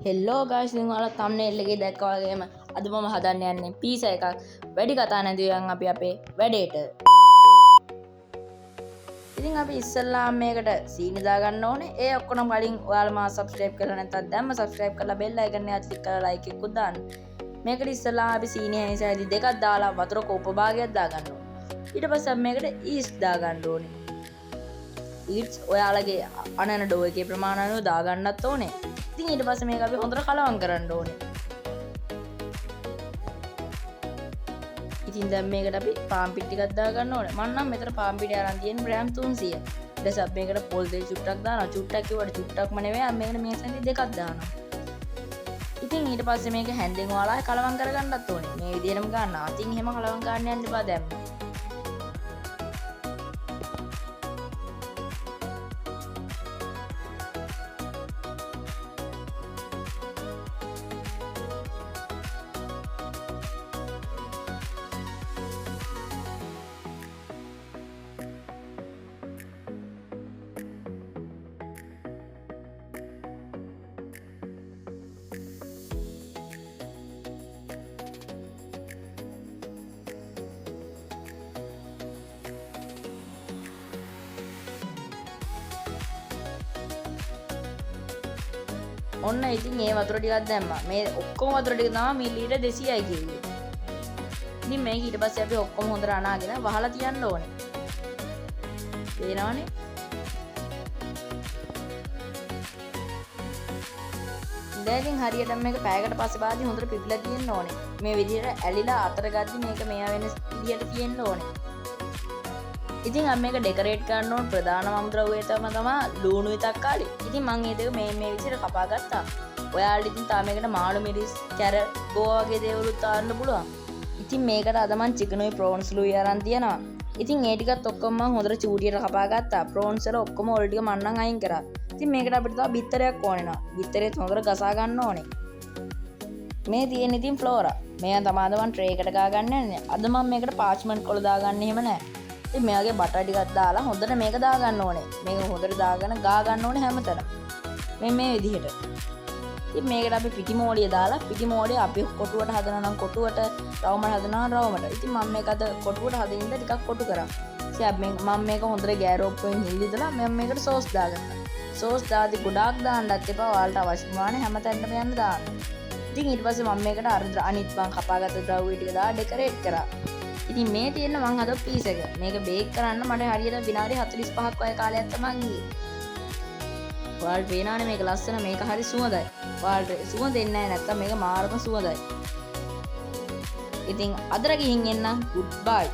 හෙල්ලෝ guys ඉතින් ඔයාලා thumbnail එකේ දැක්කා වගේම අද මම හදන්න යන්නේ පීසා එකක් වැඩි කතා නැතුව යන් අපි අපේ වැඩේට. ඉතින් අපි ඉස්සෙල්ලාම මේකට සීනි දා ගන්න ඕනේ. ඒ ඔක්කොම කලින් ඔයාලා මාව subscribe කරලා නැත්නම් දැම්ම subscribe කරලා bell icon එක click කරලා like එකකුත් දාන්න. මේකට ඉස්සෙල්ලාම අපි සීනි හැයිසයිදි දෙකක් දාලා වතුර කෝප භාගයක් දා ගන්න ඕනේ. ඊට පස්සේ අපි මේකට yeast දා ගන්න ඕනේ. yeast ඔයාලගේ අනන ඩෝ එකේ ප්‍රමාණය අනුව දා ගන්නත් ඕනේ. ඉතින් ඊට පස්සේ මේක අපි හොඳට කලවම් කරන්න ඕනේ. ඉතින් දැන් මේකට අපි පාන් පිටි ටිකක් දා ගන්න ඕනේ. මම නම් මෙතන පාන් පිටි අරන් තියෙන්නේ ග්‍රෑම් 300. ඊට පස්සේ අපි මේකට පොල් තෙල් චුට්ටක් දානවා. චුට්ටක් කිව්වට චුට්ටක්ම නෙවෙයි. අපි මේකට මේ සැලි දෙකක් දානවා. ඉතින් ඊට පස්සේ මේක හැන්දෙන් ඔයාලා කලවම් කරගන්නත් ඕනේ. මේ විදිහටම ගන්නවා. ඉතින් එහෙම කලවම් කරන්න යන්න එපා දැන්. ඔන්න ඉතින් ඒ වතුර ටිකක් දැම්මා. මේ ඔක්කොම වතුර ටික තමයි මිලිලීටර් 200යි කිව්වේ. ඉතින් මේක ඊට පස්සේ අපි ඔක්කොම හොඳට අනාගෙන වහලා තියන්න ඕනේ. පේනවනේ. දැන් ඉතින් හරියට මේක පැයකට පස්සේ බාද්දි හොඳට පිපිලා තියෙන්න ඕනේ. මේ විදිහට ඇලිලා අතර ගද්දි මේක මෙයා වෙන විදිහට තියෙන්න ඕනේ. ඉතින් අපි මේක ඩෙකොරේට් කරන්න ඕන ප්‍රධාන වම්ද්‍රව්‍යය තමයි ලුණුයි තක්කාලි. ඉතින් මම මේ දෙක මේ විදිහට කපා ගත්තා. ඔයාලට ඉතින් තා මේකට මාළු මිරිස්, කැරට්, ගෝවා වගේ දේවලුත් දාන්න පුළුවන්. ඉතින් මේකට අද මම චිකනුයි ප්‍රෝන්ස් ලුයි අරන් තියනවා. ඉතින් ඒ ටිකත් ඔක්කොම මම හොඳට චූටියට කපා ගත්තා. ප්‍රෝන්ස් වල ඔක්කොම ඔල් ටික මම නම් අයින් කරා. ඉතින් මේකට අපිට තව බිත්තරයක් ඕනේ නවා. බිත්තරේත් හොඳට ගසා ගන්න ඕනේ. මේ තියෙන ඉතින් ෆ්ලෝරා. මෙයා තමයි අද මම ට්‍රේ එකට ගා ගන්න යන්නේ. අද මම මේකට පාර්ච්මන්ට් කොළ දාගන්නේ එහෙම නැහැ. ඉතින් මෙයාගේ බටර් ටිකක් දාලා හොඳට මේක දා ගන්න ඕනේ. මේක හොඳට දාගෙන ගා ගන්න ඕනේ හැමතැනම. මේ විදිහට. ඉතින් මේකට අපි පිටි මෝලිය දාලා පිටි මෝලිය අපි කොටුවට හදනවා නම් කොටුවට, රවුමට හදනවා නම් රවුමට. ඉතින් මම මේක අද කොටුවට හදින්න ටිකක් කොටු කරා. ඉතින් මම මේක හොඳට ගෑරෝප්පෙන් හිල්ලිදලා මම මේකට සෝස් දාගත්තා. සෝස් දාදි ගොඩාක් දාන්නත් එපා. ඔයාලට අවශ්‍ය ප්‍රමාණය හැමතැනම යන්න දාන්න. ඉතින් ඊට පස්සේ මම මේකට අනිත් මං කපාගත්ත ද්‍රව්‍ය ටික දාලා ඩෙකොරේට් කරා. ඉතින් මේ තියෙන මං හදපු පීස් එක. මේක බේක් කරන්න මට හරියට විනාඩි 45ක් වගේ කාලයක් තමයි ගියේ. ඔයාලට පේනවනේ මේක ලස්සන, මේක හරි සුවඳයි. ඔයාලට සුවඳ එන්නේ නැහැ නැත්තම් මේක මාරම සුවඳයි. ඉතින් අදට ගිහින් එන්න. good bye.